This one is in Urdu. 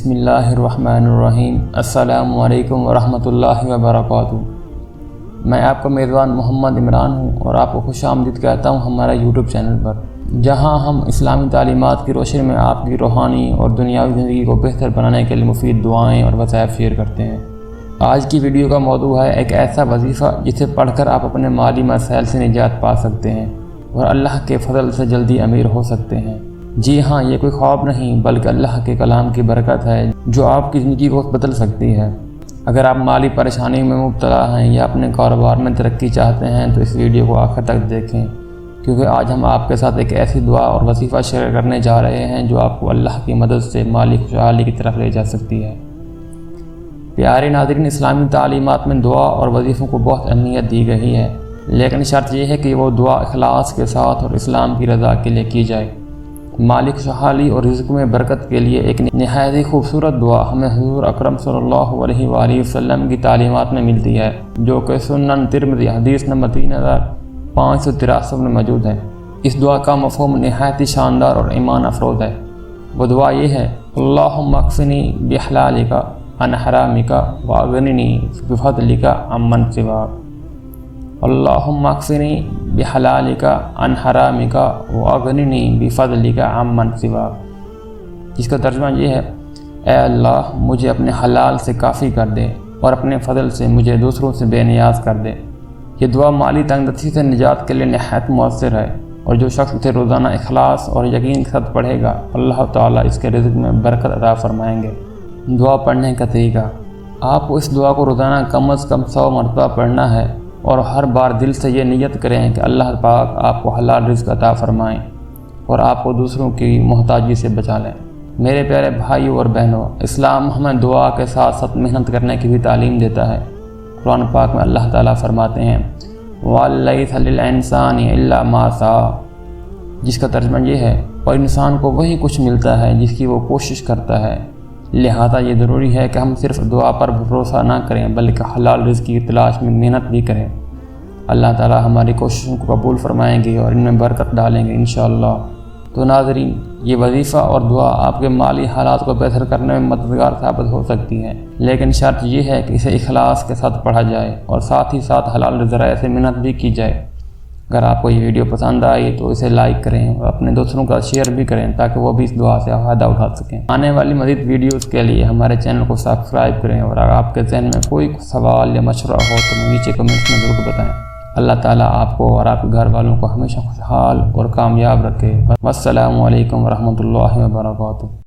بسم اللہ الرحمن الرحیم۔ السلام علیکم ورحمۃ اللہ وبرکاتہ۔ میں آپ کا میزبان محمد عمران ہوں اور آپ کو خوش آمدید کہتا ہوں ہمارا یوٹیوب چینل پر، جہاں ہم اسلامی تعلیمات کی روشنی میں آپ کی روحانی اور دنیاوی زندگی کو بہتر بنانے کے لیے مفید دعائیں اور وظائف شیئر کرتے ہیں۔ آج کی ویڈیو کا موضوع ہے ایک ایسا وظیفہ جسے پڑھ کر آپ اپنے مالی مسائل سے نجات پا سکتے ہیں اور اللہ کے فضل سے جلدی امیر ہو سکتے ہیں۔ جی ہاں، یہ کوئی خواب نہیں بلکہ اللہ کے کلام کی برکت ہے جو آپ کی زندگی کو بدل سکتی ہے۔ اگر آپ مالی پریشانی میں مبتلا ہیں یا اپنے کاروبار میں ترقی چاہتے ہیں تو اس ویڈیو کو آخر تک دیکھیں، کیونکہ آج ہم آپ کے ساتھ ایک ایسی دعا اور وظیفہ شیئر کرنے جا رہے ہیں جو آپ کو اللہ کی مدد سے مالی خوشحالی کی طرف لے جا سکتی ہے۔ پیارے ناظرین، اسلامی تعلیمات میں دعا اور وظیفوں کو بہت اہمیت دی گئی ہے، لیکن شرط یہ ہے کہ وہ دعا اخلاص کے ساتھ اور اسلام کی رضا کے لیے کی جائے۔ مالی خوشحالی اور رزق میں برکت کے لیے ایک نہایت ہی خوبصورت دعا ہمیں حضور اکرم صلی اللہ علیہ وآلہ وسلم کی تعلیمات میں ملتی ہے، جو کہ سنن ترمذی حدیث نمبر 3583 میں موجود ہے۔ اس دعا کا مفہوم نہایت ہی شاندار اور ایمان افروز ہے۔ وہ دعا یہ ہے: اللہم اکفنی بحلالک عن حرامک واغننی بفضلک عمن سواک۔ اللہم اکفنی بحلالک عن حرامک واغننی بفضلک عمن سواک، جس کا ترجمہ یہ ہے: اے اللہ، مجھے اپنے حلال سے کافی کر دے اور اپنے فضل سے مجھے دوسروں سے بے نیاز کر دے۔ یہ دعا مالی تنگ دستی سے نجات کے لیے نہایت مؤثر ہے، اور جو شخص اسے روزانہ اخلاص اور یقین کے ساتھ پڑھے گا اللہ تعالیٰ اس کے رزق میں برکت عطا فرمائیں گے۔ دعا پڑھنے کا طریقہ: آپ کو اس دعا کو روزانہ کم از کم 100 مرتبہ پڑھنا ہے، اور ہر بار دل سے یہ نیت کریں کہ اللہ پاک آپ کو حلال رزق عطا فرمائیں اور آپ کو دوسروں کی محتاجی سے بچا لیں۔ میرے پیارے بھائیوں اور بہنوں، اسلام ہمیں دعا کے ساتھ ساتھ محنت کرنے کی بھی تعلیم دیتا ہے۔ قرآن پاک میں اللہ تعالیٰ فرماتے ہیں: وَلَيْسَ لِلْإِنسَانِ إِلَّا مَا سَعَىٰ، جس کا ترجمہ یہ ہے: اور انسان کو وہی کچھ ملتا ہے جس کی وہ کوشش کرتا ہے۔ لہذا یہ ضروری ہے کہ ہم صرف دعا پر بھروسہ نہ کریں بلکہ حلال رزق کی تلاش میں محنت بھی کریں۔ اللہ تعالیٰ ہماری کوششوں کو قبول فرمائیں گے اور ان میں برکت ڈالیں گے انشاءاللہ۔ تو ناظرین، یہ وظیفہ اور دعا آپ کے مالی حالات کو بہتر کرنے میں مددگار ثابت ہو سکتی ہے، لیکن شرط یہ ہے کہ اسے اخلاص کے ساتھ پڑھا جائے اور ساتھ ہی ساتھ حلال ذرائع سے محنت بھی کی جائے۔ اگر آپ کو یہ ویڈیو پسند آئی تو اسے لائک کریں اور اپنے دوستوں کا شیئر بھی کریں تاکہ وہ بھی اس دعا سے فائدہ اٹھا سکیں۔ آنے والی مزید ویڈیوز کے لیے ہمارے چینل کو سبسکرائب کریں، اور اگر آپ کے ذہن میں کوئی سوال یا مشورہ ہو تو نیچے کمنٹس میں ضرور بتائیں۔ اللہ تعالیٰ آپ کو اور آپ کے گھر والوں کو ہمیشہ خوشحال اور کامیاب رکھے۔ والسلام علیکم ورحمۃ اللہ وبرکاتہ۔